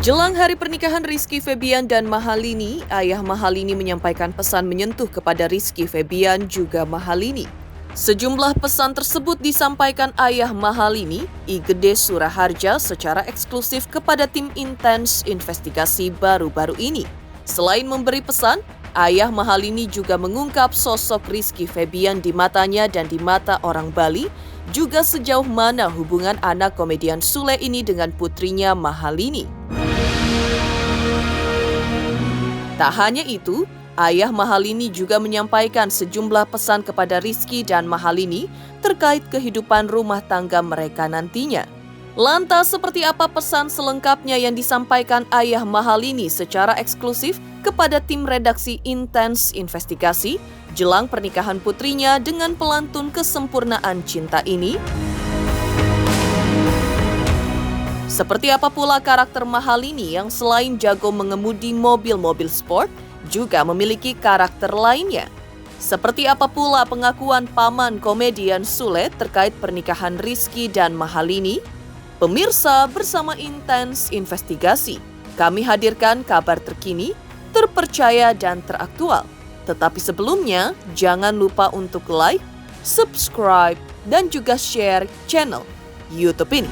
Jelang hari pernikahan Rizky Febian dan Mahalini, ayah Mahalini menyampaikan pesan menyentuh kepada Rizky Febian juga Mahalini. Sejumlah pesan tersebut disampaikan ayah Mahalini, I Gede Suraharja secara eksklusif kepada tim intens investigasi baru-baru ini. Selain memberi pesan, ayah Mahalini juga mengungkap sosok Rizky Febian di matanya dan di mata orang Bali, juga sejauh mana hubungan anak komedian Sule ini dengan putrinya Mahalini. Tak hanya itu, ayah Mahalini juga menyampaikan sejumlah pesan kepada Rizky dan Mahalini terkait kehidupan rumah tangga mereka nantinya. Lantas seperti apa pesan selengkapnya yang disampaikan ayah Mahalini secara eksklusif kepada tim redaksi intens investigasi jelang pernikahan putrinya dengan pelantun kesempurnaan cinta ini? Seperti apa pula karakter Mahalini yang selain jago mengemudi mobil-mobil sport, juga memiliki karakter lainnya? Seperti apa pula pengakuan paman komedian Sule terkait pernikahan Rizky dan Mahalini? Pemirsa, bersama intens investigasi, kami hadirkan kabar terkini, terpercaya dan teraktual. Tetapi sebelumnya, jangan lupa untuk like, subscribe, dan juga share channel YouTube ini.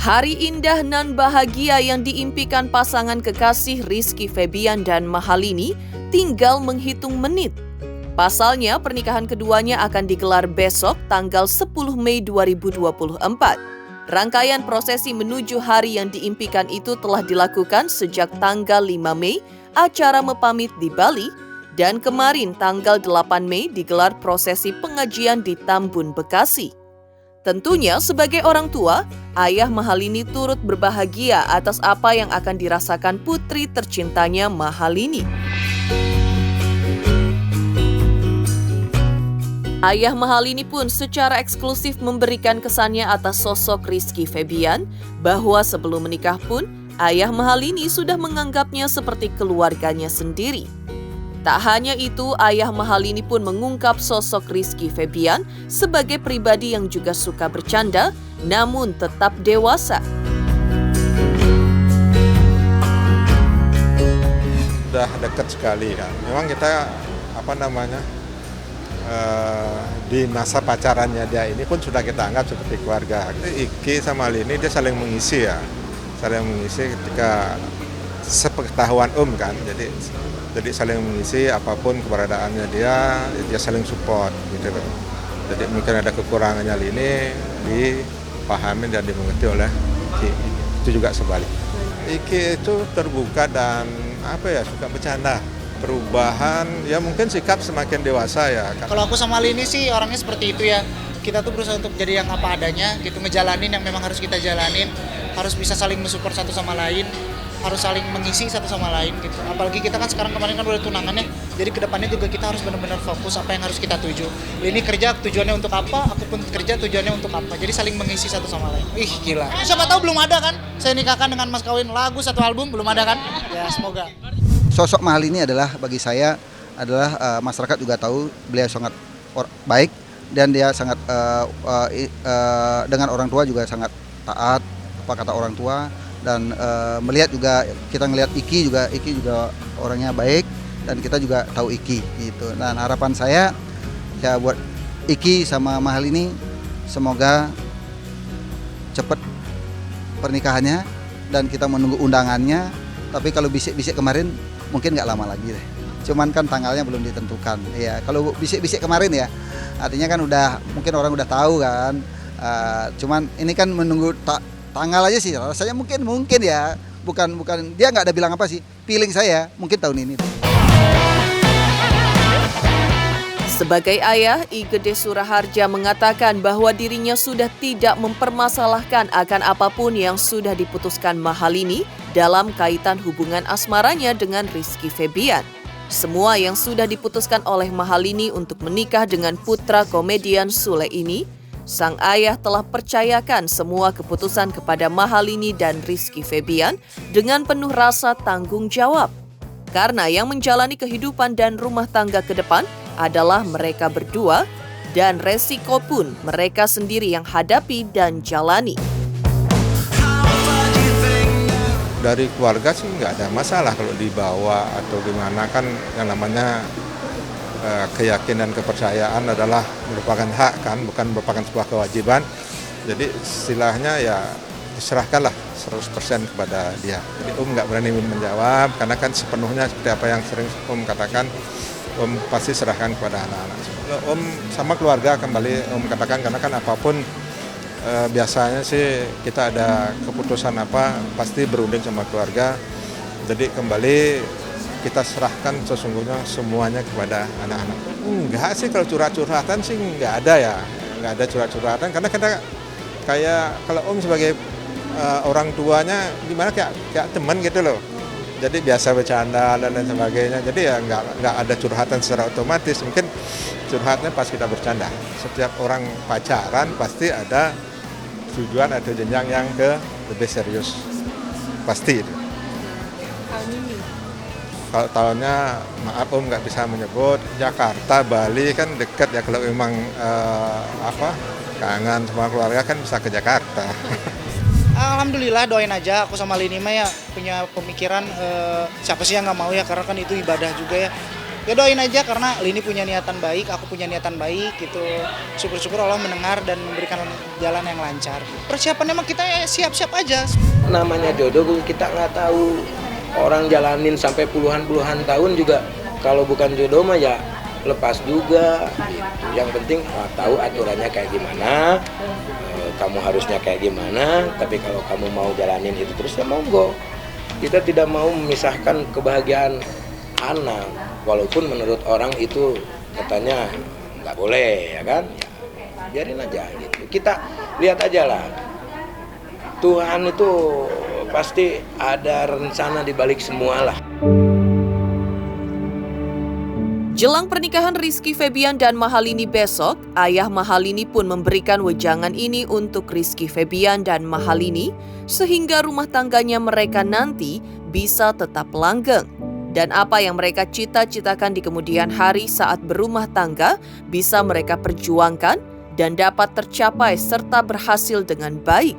Hari indah nan bahagia yang diimpikan pasangan kekasih Rizky Febian dan Mahalini tinggal menghitung menit. Pasalnya, pernikahan keduanya akan digelar besok tanggal 10 Mei 2024. Rangkaian prosesi menuju hari yang diimpikan itu telah dilakukan sejak tanggal 5 Mei, acara mepamit di Bali, dan kemarin tanggal 8 Mei digelar prosesi pengajian di Tambun, Bekasi. Tentunya sebagai orang tua, ayah Mahalini turut berbahagia atas apa yang akan dirasakan putri tercintanya Mahalini. Ayah Mahalini pun secara eksklusif memberikan kesannya atas sosok Rizky Febian, bahwa sebelum menikah pun, ayah Mahalini sudah menganggapnya seperti keluarganya sendiri. Tak hanya itu, ayah Mahalini pun mengungkap sosok Rizky Febian sebagai pribadi yang juga suka bercanda, namun tetap dewasa. Sudah dekat sekali kan. Memang kita di masa pacarannya dia ini pun sudah kita anggap seperti keluarga. Iki sama Lini dia saling mengisi ya, saling mengisi ketika sepengetahuan kan. Jadi saling mengisi apapun keberadaannya dia saling support gitu loh. Jadi mungkin ada kekurangannya Lini dipahami dan dimengerti oleh Iki. Itu juga sebaliknya. Iki itu terbuka dan suka bercanda. Perubahan ya mungkin sikap semakin dewasa ya. Kalau aku sama Lini sih orangnya seperti itu ya. Kita tuh berusaha untuk jadi yang apa adanya gitu, ngejalanin yang memang harus kita jalanin, harus bisa saling mensupport satu sama lain, harus saling mengisi satu sama lain gitu. Apalagi kita kan sekarang kemarin kan udah tunangan ya, jadi kedepannya juga kita harus benar-benar fokus apa yang harus kita tuju. Lini kerja tujuannya untuk apa, aku pun kerja tujuannya untuk apa. Jadi saling mengisi satu sama lain. Ih gila. Siapa tahu belum ada kan, saya nikahkan dengan mas kawin lagu satu album, belum ada kan? Ya semoga. Sosok Mahalini adalah bagi saya adalah masyarakat juga tahu beliau sangat baik dan dia sangat dengan orang tua juga sangat taat apa kata orang tua. Dan melihat juga kita ngelihat Iki juga orangnya baik dan kita juga tahu Iki gitu. Dan harapan saya ya buat Iki sama Mahalini semoga cepat pernikahannya dan kita menunggu undangannya. Tapi kalau bisik-bisik kemarin mungkin nggak lama lagi deh. Cuman kan tanggalnya belum ditentukan. Ya kalau bisik-bisik kemarin ya artinya kan mungkin orang udah tahu kan. Cuman ini kan menunggu tanggal aja sih, rasanya mungkin ya, bukan dia nggak ada bilang apa sih, feeling saya mungkin tahun ini. Sebagai ayah, I Gede Suraharja mengatakan bahwa dirinya sudah tidak mempermasalahkan akan apapun yang sudah diputuskan Mahalini dalam kaitan hubungan asmaranya dengan Rizky Febian. Semua yang sudah diputuskan oleh Mahalini untuk menikah dengan putra komedian Sule ini, sang ayah telah percayakan semua keputusan kepada Mahalini dan Rizky Febian dengan penuh rasa tanggung jawab. Karena yang menjalani kehidupan dan rumah tangga ke depan adalah mereka berdua, dan resiko pun mereka sendiri yang hadapi dan jalani. Dari keluarga sih nggak ada masalah kalau dibawa atau gimana, kan yang namanya keyakinan kepercayaan adalah merupakan hak kan, bukan merupakan sebuah kewajiban. Jadi istilahnya ya diserahkanlah 100% kepada dia. Jadi nggak berani menjawab karena kan sepenuhnya seperti apa yang sering katakan, pasti serahkan kepada anak-anak. Sama keluarga kembali katakan, karena kan apapun biasanya sih kita ada keputusan apa pasti berunding sama keluarga. Jadi kembali kita serahkan sesungguhnya semuanya kepada anak-anak. Enggak sih, kalau curhat-curhatan sih enggak ada ya. Enggak ada curhat-curhatan karena kita kayak kalau sebagai orang tuanya gimana kayak teman gitu loh. Jadi biasa bercanda dan lain sebagainya. Jadi ya nggak ada curhatan secara otomatis. Mungkin curhatnya pas kita bercanda. Setiap orang pacaran pasti ada tujuan atau jenjang yang lebih serius. Pasti itu. Tahun ini? Kalau tahunnya maaf nggak bisa menyebut. Jakarta, Bali kan dekat ya. Kalau memang kangen sama keluarga kan bisa ke Jakarta. Alhamdulillah, doain aja. Aku sama Lini mah ya punya pemikiran siapa sih yang nggak mau ya, karena kan itu ibadah juga ya. Ya doain aja karena Lini punya niatan baik, aku punya niatan baik gitu. Syukur-syukur Allah mendengar dan memberikan jalan yang lancar. Persiapannya mah kita ya siap-siap aja. Namanya jodoh kita nggak tahu, orang jalanin sampai puluhan tahun juga kalau bukan jodoh mah ya lepas juga. Yang penting tahu aturannya kayak gimana, kamu harusnya kayak gimana. Tapi kalau kamu mau jalanin itu terus ya monggo. Kita tidak mau memisahkan kebahagiaan anak, walaupun menurut orang itu katanya nggak boleh ya kan, ya, biarin aja gitu. Kita lihat aja lah, Tuhan itu pasti ada rencana di balik semua lah. Jelang pernikahan Rizky Febian dan Mahalini besok, ayah Mahalini pun memberikan wejangan ini untuk Rizky Febian dan Mahalini sehingga rumah tangganya mereka nanti bisa tetap langgeng. Dan apa yang mereka cita-citakan di kemudian hari saat berumah tangga bisa mereka perjuangkan dan dapat tercapai serta berhasil dengan baik.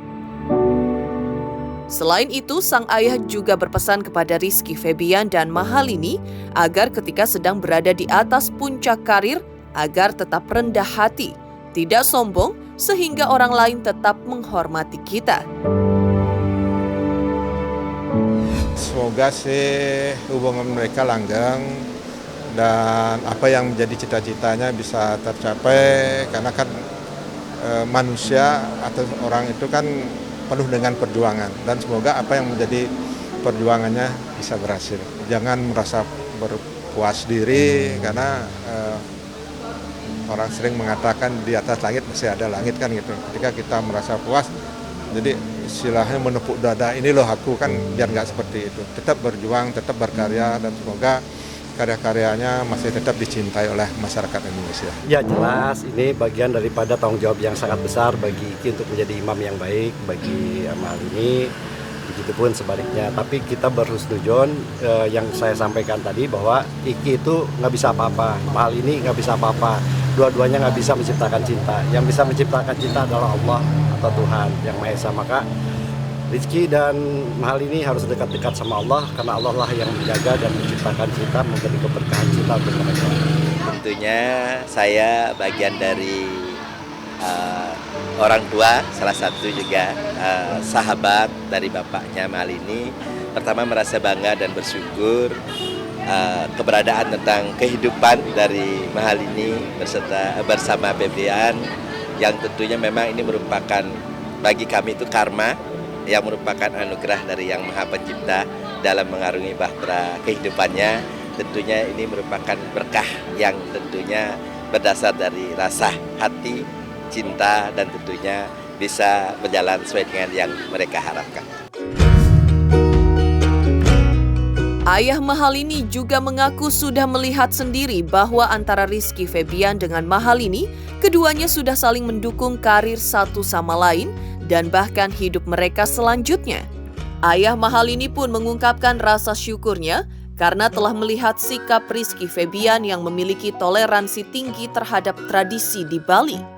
Selain itu, sang ayah juga berpesan kepada Rizky Febian dan Mahalini agar ketika sedang berada di atas puncak karir, agar tetap rendah hati, tidak sombong, sehingga orang lain tetap menghormati kita. Semoga sih hubungan mereka langgeng dan apa yang menjadi cita-citanya bisa tercapai, karena kan manusia atau orang itu kan penuh dengan perjuangan, dan semoga apa yang menjadi perjuangannya bisa berhasil. Jangan merasa berpuas diri karena orang sering mengatakan di atas langit masih ada langit kan gitu. Ketika kita merasa puas, jadi istilahnya menepuk dada, ini loh aku, kan biar nggak seperti itu. Tetap berjuang, tetap berkarya, dan semoga karya-karyanya masih tetap dicintai oleh masyarakat Indonesia. Ya jelas ini bagian daripada tanggung jawab yang sangat besar bagi Iki untuk menjadi imam yang baik bagi Mahalini, begitupun sebaliknya. Tapi kita berhusnuzon yang saya sampaikan tadi bahwa Iki itu nggak bisa apa-apa, Mahalini nggak bisa apa-apa. Dua-duanya nggak bisa menciptakan cinta. Yang bisa menciptakan cinta adalah Allah atau Tuhan Yang Maha Esa. Maka Rizky dan Mahalini harus dekat-dekat sama Allah, karena Allah lah yang menjaga dan menciptakan cinta, memberi keberkahan cinta untuk mereka. Tentunya saya bagian dari orang tua, salah satu juga sahabat dari bapaknya Mahalini. Pertama merasa bangga dan bersyukur keberadaan tentang kehidupan dari Mahalini bersama Febian, yang tentunya memang ini merupakan bagi kami itu karma, yang merupakan anugerah dari Yang Maha Pencipta dalam mengarungi bahtera kehidupannya. Tentunya ini merupakan berkah yang tentunya berdasar dari rasa hati, cinta, dan tentunya bisa berjalan sesuai dengan yang mereka harapkan. Ayah Mahalini juga mengaku sudah melihat sendiri bahwa antara Rizky Febian dengan Mahalini, keduanya sudah saling mendukung karir satu sama lain dan bahkan hidup mereka selanjutnya. Ayah Mahalini pun mengungkapkan rasa syukurnya karena telah melihat sikap Rizky Febian yang memiliki toleransi tinggi terhadap tradisi di Bali.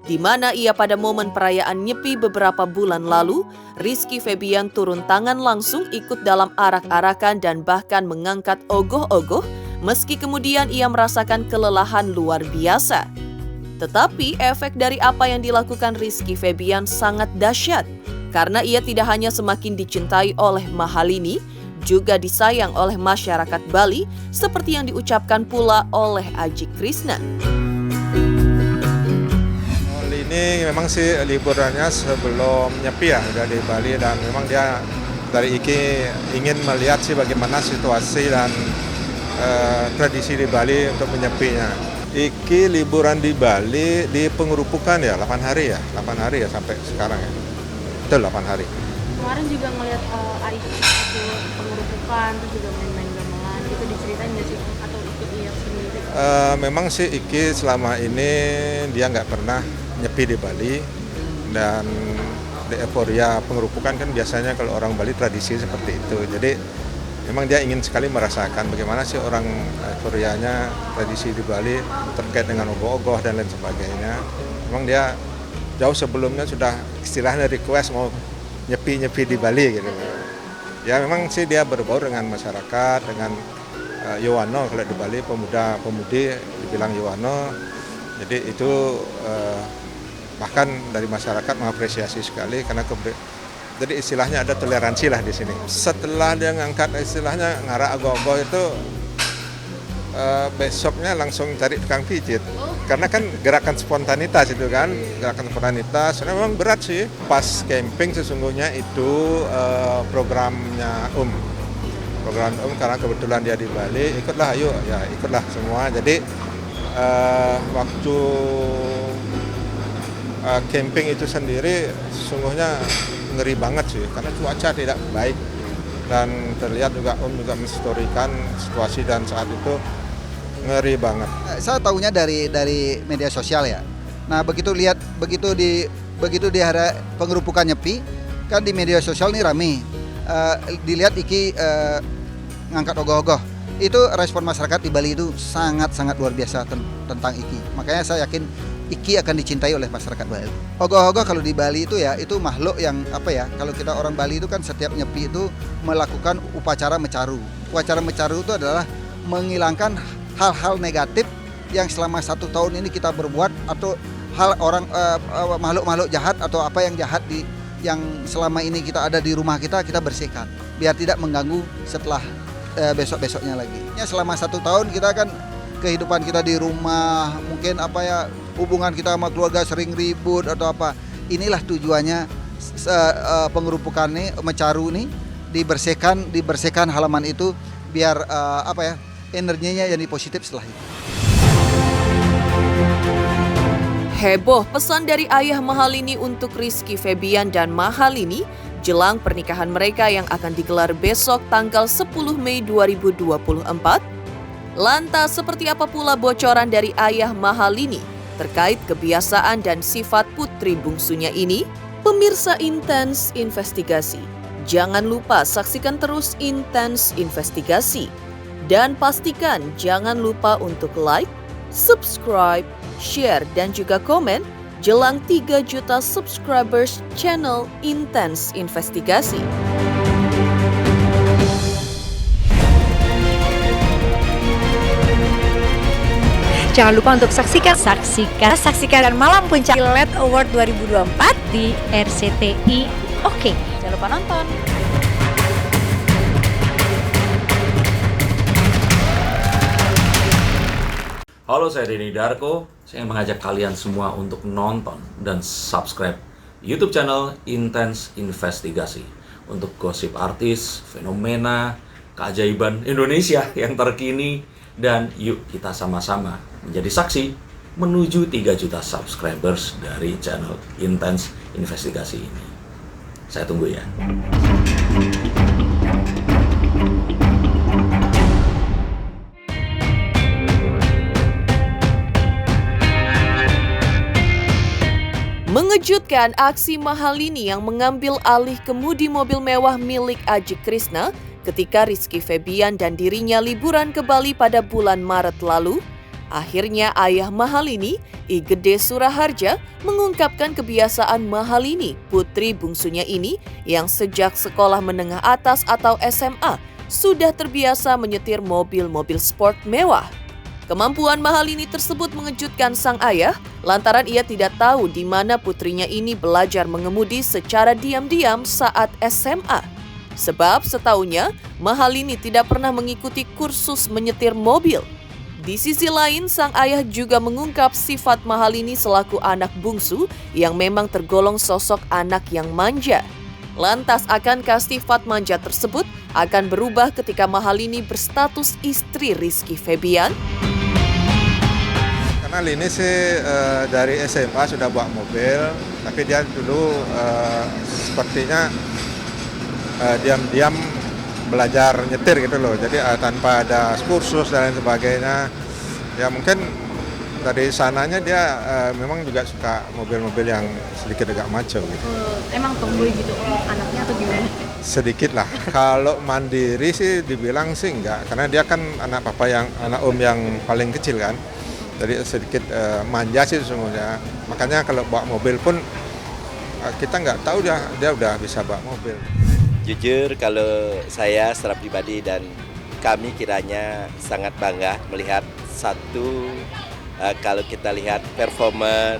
Di mana ia pada momen perayaan Nyepi beberapa bulan lalu, Rizky Febian turun tangan langsung ikut dalam arak-arakan dan bahkan mengangkat ogoh-ogoh, meski kemudian ia merasakan kelelahan luar biasa. Tetapi efek dari apa yang dilakukan Rizky Febian sangat dahsyat, karena ia tidak hanya semakin dicintai oleh Mahalini, juga disayang oleh masyarakat Bali, seperti yang diucapkan pula oleh Aji Krishna. Ini memang sih liburannya sebelum Nyepi ya, udah di Bali, dan memang dia dari Iki ingin melihat sih bagaimana situasi dan tradisi di Bali untuk menyepinya. Iki liburan di Bali di pengerupukan ya, 8 hari ya sampai sekarang ya. Betul 8 hari. Kemarin juga ngeliat Arif waktu pengerupukan, terus juga main-main gamelan, gitu diceritain nggak sih? Atau ikut lihat sendiri? Memang sih Iki selama ini dia nggak pernah nyepi di Bali, dan di euforia pengerupukan kan biasanya kalau orang Bali tradisi seperti itu. Jadi memang dia ingin sekali merasakan bagaimana sih orang euforianya tradisi di Bali terkait dengan ogoh-ogoh dan lain sebagainya. Memang dia jauh sebelumnya sudah istilahnya request mau nyepi di Bali gitu. Ya memang sih dia berbaur dengan masyarakat, dengan Yowano kalau di Bali, pemuda-pemudi dibilang Yowano. Jadi itu bahkan dari masyarakat mengapresiasi sekali karena jadi istilahnya ada toleransi lah di sini. Setelah dia ngangkat istilahnya ngarak ogoh-ogoh itu besoknya langsung cari tukang pijit. Karena kan gerakan spontanitas itu kan, gerakan spontanitas. Memang berat sih. Pas camping sesungguhnya itu programnya program karena kebetulan dia di Bali, ikutlah semua. Jadi waktu camping itu sendiri sesungguhnya ngeri banget sih, karena cuaca tidak baik dan terlihat juga juga menstorikan situasi dan saat itu ngeri banget. Saya tahunya dari media sosial ya. Nah begitu di hari pengerupukan Nyepi kan di media sosial nih rame. Dilihat Iki ngangkat ogoh-ogoh. Itu respon masyarakat di Bali itu sangat-sangat luar biasa tentang Iki. Makanya saya yakin Iki akan dicintai oleh masyarakat Bali. Ogoh-ogoh kalau di Bali itu ya, itu makhluk yang kalau kita orang Bali itu kan setiap Nyepi itu melakukan upacara mecaru. Upacara mecaru itu adalah menghilangkan hal-hal negatif yang selama 1 tahun ini kita berbuat, atau hal orang makhluk-makhluk jahat atau apa yang jahat yang selama ini kita ada di rumah kita bersihkan biar tidak mengganggu setelah besok-besoknya lagi. Ya selama 1 tahun kita kan kehidupan kita di rumah, mungkin hubungan kita sama keluarga sering ribut atau apa. Inilah tujuannya pengerupukan nih, mecaru nih, dibersihkan halaman itu biar energinya jadi positif setelah itu. Heboh pesan dari ayah Mahalini untuk Rizky Febian dan Mahalini jelang pernikahan mereka yang akan digelar besok tanggal 10 Mei 2024. Lantas seperti apa pula bocoran dari ayah Mahalini terkait kebiasaan dan sifat putri bungsunya ini? Pemirsa Intens Investigasi, jangan lupa saksikan terus Intens Investigasi. Dan pastikan jangan lupa untuk like, subscribe, share, dan juga komen jelang 3 juta subscribers channel Intens Investigasi. Jangan lupa untuk saksikan Malam Puncak LED Award 2024 di RCTI. Oke, jangan lupa nonton. Halo, saya Denny Darko. Saya mengajak kalian semua untuk nonton dan subscribe YouTube channel Intens Investigasi untuk gosip artis, fenomena, keajaiban Indonesia yang terkini, dan yuk kita sama-sama menjadi saksi menuju 3 juta subscribers dari channel Intens Investigasi ini. Saya tunggu ya. Mengejutkan, aksi Mahalini yang mengambil alih kemudi mobil mewah milik Aji Krishna ketika Rizky Febian dan dirinya liburan ke Bali pada bulan Maret lalu. Akhirnya ayah Mahalini, I Gede Suraharja, mengungkapkan kebiasaan Mahalini, putri bungsunya ini, yang sejak sekolah menengah atas atau SMA sudah terbiasa menyetir mobil-mobil sport mewah. Kemampuan Mahalini tersebut mengejutkan sang ayah lantaran ia tidak tahu di mana putrinya ini belajar mengemudi secara diam-diam saat SMA. Sebab setaunya Mahalini tidak pernah mengikuti kursus menyetir mobil. Di sisi lain, sang ayah juga mengungkap sifat Mahalini selaku anak bungsu yang memang tergolong sosok anak yang manja. Lantas, akankah sifat manja tersebut akan berubah ketika Mahalini berstatus istri Rizky Febian? Karena Lini sih dari SMA sudah bawa mobil, tapi dia dulu sepertinya diam-diam belajar nyetir gitu loh, jadi tanpa ada kursus dan lain sebagainya. Ya mungkin dari sananya dia memang juga suka mobil-mobil yang sedikit agak maco gitu. Emang tomboy gitu anaknya atau gimana? Sedikit lah. Kalau mandiri sih dibilang sih enggak, karena dia kan anak om yang paling kecil kan. Jadi sedikit manja sih sesungguhnya. Makanya kalau bawa mobil pun kita nggak tahu dia udah bisa bawa mobil. Jujur kalau saya secara pribadi dan kami kiranya sangat bangga melihat kalau kita lihat performa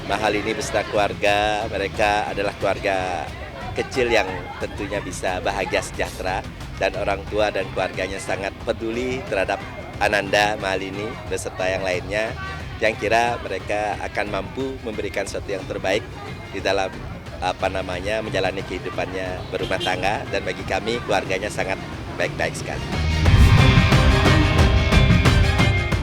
Mahalini beserta keluarga, mereka adalah keluarga kecil yang tentunya bisa bahagia sejahtera dan orang tua dan keluarganya sangat peduli terhadap Ananda Mahalini beserta yang lainnya, yang kira mereka akan mampu memberikan sesuatu yang terbaik di dalam menjalani kehidupannya berumah tangga, dan bagi kami keluarganya sangat baik-baik sekali.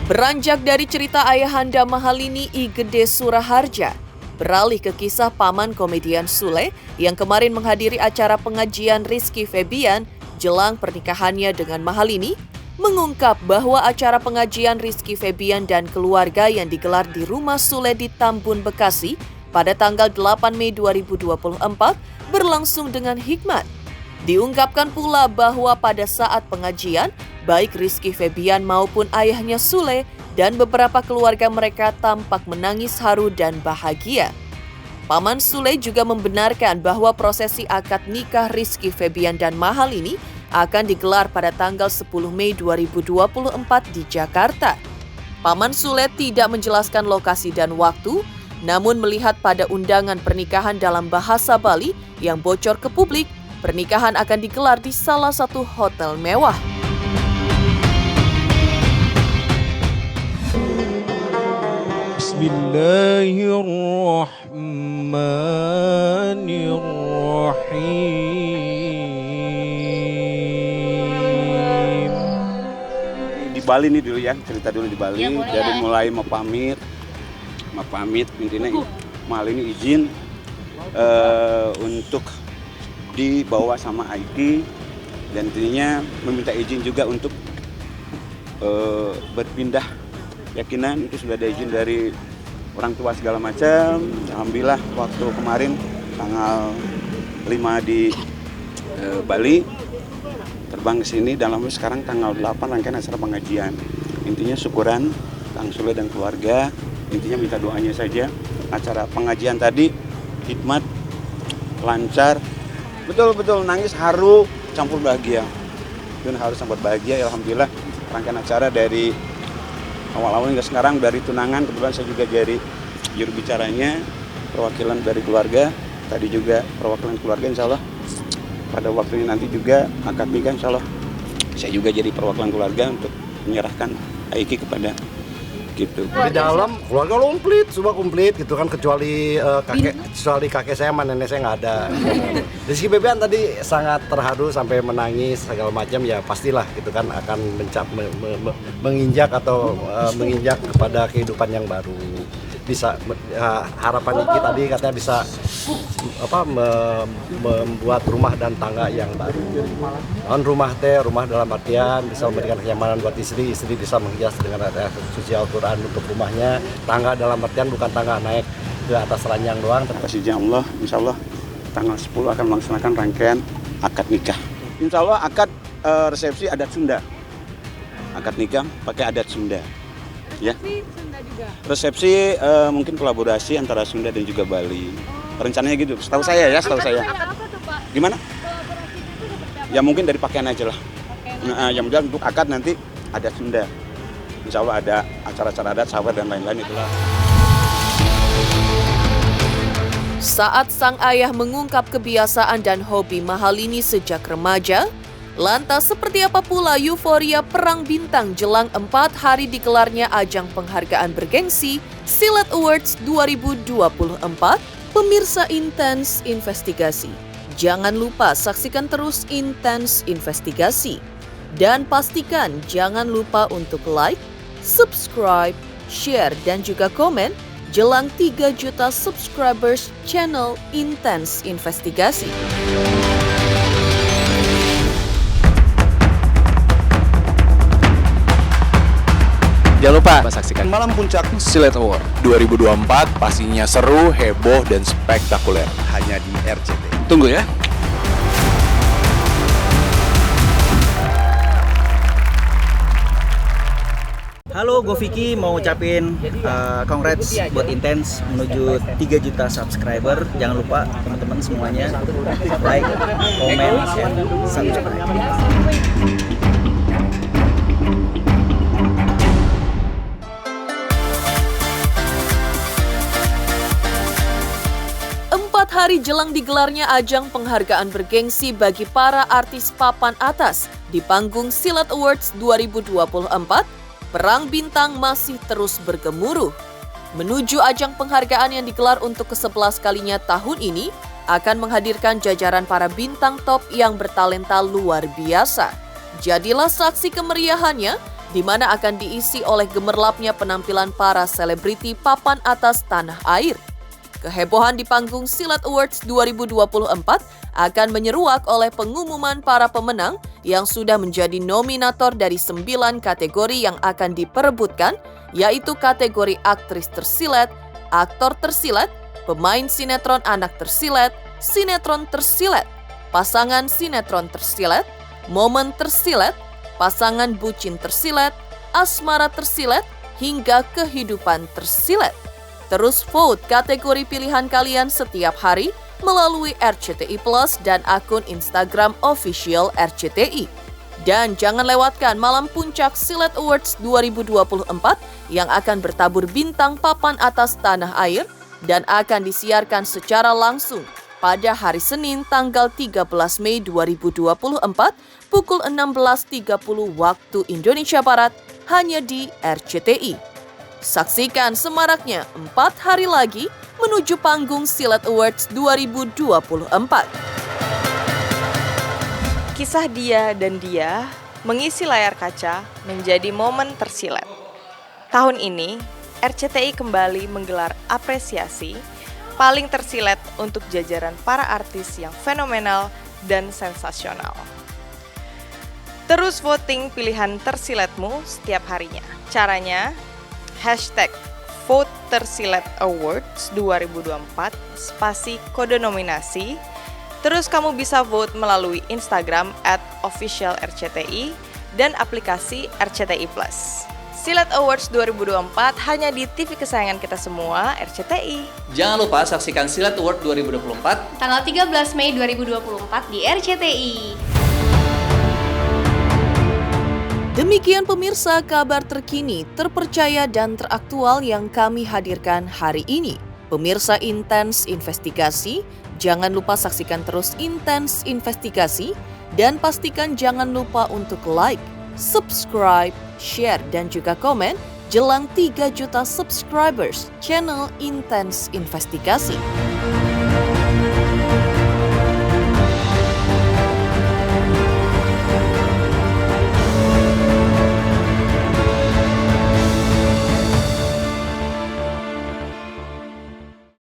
Beranjak dari cerita ayahanda Mahalini, I Gede Suraharja, beralih ke kisah paman komedian Sule yang kemarin menghadiri acara pengajian Rizky Febian jelang pernikahannya dengan Mahalini, mengungkap bahwa acara pengajian Rizky Febian dan keluarga yang digelar di rumah Sule di Tambun, Bekasi pada tanggal 8 Mei 2024 berlangsung dengan hikmat. Diungkapkan pula bahwa pada saat pengajian, baik Rizky Febian maupun ayahnya Sule dan beberapa keluarga mereka tampak menangis haru dan bahagia. Paman Sule juga membenarkan bahwa prosesi akad nikah Rizky Febian dan Mahalini akan digelar pada tanggal 10 Mei 2024 di Jakarta. Paman Sule tidak menjelaskan lokasi dan waktu, namun melihat pada undangan pernikahan dalam bahasa Bali yang bocor ke publik, pernikahan akan digelar di salah satu hotel mewah. Bismillahirrahmanirrahim. Di Bali nih dulu ya, cerita dulu di Bali, dari mulai mau pamit intinya Mahalini izin untuk dibawa sama Aiki, dan intinya meminta izin juga untuk berpindah keyakinan. Itu sudah ada izin dari orang tua segala macam. Alhamdulillah waktu kemarin tanggal 5 di Bali terbang ke sini, dan sekarang tanggal 8 rangkaian acara pengajian. Intinya syukuran Kang Sule dan keluarga, intinya minta doanya saja. Acara pengajian tadi hikmat, lancar, betul-betul nangis haru campur bahagia. Dan harus campur bahagia. Alhamdulillah rangkaian acara dari awal-awal hingga sekarang, dari tunangan kebetulan saya juga jadi juru bicaranya, perwakilan dari keluarga, tadi juga perwakilan keluarga, insya Allah pada waktunya nanti juga akad nikah, insya Allah saya juga jadi perwakilan keluarga untuk menyerahkan Aiki kepada gitu. Di dalam keluarga semua komplit gitu kan, kecuali kakek saya sama nenek saya nggak ada. Rizky Febian tadi sangat terharu sampai menangis segala macam, ya pastilah gitu kan akan menginjak kepada kehidupan yang baru. Bisa harapan Iki tadi katanya bisa membuat rumah dan tangga yang baru. Rumah dalam artian bisa memberikan kenyamanan buat istri bisa menghias dengan ada suci Al-Quran untuk rumahnya. Tangga dalam artian bukan tangga naik ke atas ranjang doang. Atas izin Allah, insya Allah tanggal 10 akan melaksanakan rangkaian akad nikah. Insya Allah akad resepsi adat Sunda. Akad nikah pakai adat Sunda. Ya. Sunda juga. Resepsi mungkin kolaborasi antara Sunda dan juga Bali. Rencananya gitu, setahu saya ya, setahu saya. Apa tuh Pak? Gimana? Kolaborasinya itu seperti apa? Ya mungkin dari pakaian aja lah. Nah, yang mudah untuk akad nanti adat Sunda. Insya Allah ada acara-acara adat, sahabat dan lain-lain itulah. Saat sang ayah mengungkap kebiasaan dan hobi Mahalini sejak remaja, lantas seperti apa pula euforia Perang Bintang jelang 4 hari digelarnya ajang penghargaan bergengsi Silat Awards 2024? Pemirsa Intens Investigasi, jangan lupa saksikan terus Intens Investigasi. Dan pastikan jangan lupa untuk like, subscribe, share, dan juga komen jelang 3 juta subscribers channel Intens Investigasi. Jangan lupa saksikan Malam Puncak Silat Award 2024, pastinya seru, heboh, dan spektakuler. Hanya di RCTI. Tunggu ya. Halo, gue Vicky mau ngucapin congrats buat Intens menuju 3 juta subscriber. Jangan lupa teman-teman semuanya like, comment, and subscribe. Hari jelang digelarnya ajang penghargaan bergengsi bagi para artis papan atas di panggung Silat Awards 2024, Perang Bintang masih terus bergemuruh. Menuju ajang penghargaan yang digelar untuk ke-11 kalinya tahun ini, akan menghadirkan jajaran para bintang top yang bertalenta luar biasa. Jadilah saksi kemeriahannya, di mana akan diisi oleh gemerlapnya penampilan para selebriti papan atas tanah air. Kehebohan di panggung Silat Awards 2024 akan menyeruak oleh pengumuman para pemenang yang sudah menjadi nominator dari 9 kategori yang akan diperebutkan, yaitu kategori aktris tersilat, aktor tersilat, pemain sinetron anak tersilat, sinetron tersilat, pasangan sinetron tersilat, momen tersilat, pasangan bucin tersilat, asmara tersilat, hingga kehidupan tersilat. Terus vote kategori pilihan kalian setiap hari melalui RCTI Plus dan akun Instagram official RCTI. Dan jangan lewatkan Malam Puncak Silat Awards 2024 yang akan bertabur bintang papan atas tanah air dan akan disiarkan secara langsung pada hari Senin tanggal 13 Mei 2024 pukul 16.30 waktu Indonesia Barat hanya di RCTI. Saksikan semaraknya 4 hari lagi menuju panggung Silat Awards 2024. Kisah dia dan dia mengisi layar kaca menjadi momen tersilat. Tahun ini, RCTI kembali menggelar apresiasi paling tersilat untuk jajaran para artis yang fenomenal dan sensasional. Terus voting pilihan tersilatmu setiap harinya. Caranya, #VoteTersilatAwards 2024 spasi kode nominasi. Terus kamu bisa vote melalui Instagram @officialRCTI dan aplikasi RCTI Plus. Silat Awards 2024 hanya di TV kesayangan kita semua, RCTI. Jangan lupa saksikan Silat Awards 2024 tanggal 13 Mei 2024 di RCTI. Demikian pemirsa kabar terkini, terpercaya dan teraktual yang kami hadirkan hari ini. Pemirsa Intens Investigasi, jangan lupa saksikan terus Intens Investigasi dan pastikan jangan lupa untuk like, subscribe, share, dan juga komen jelang 3 juta subscribers channel Intens Investigasi.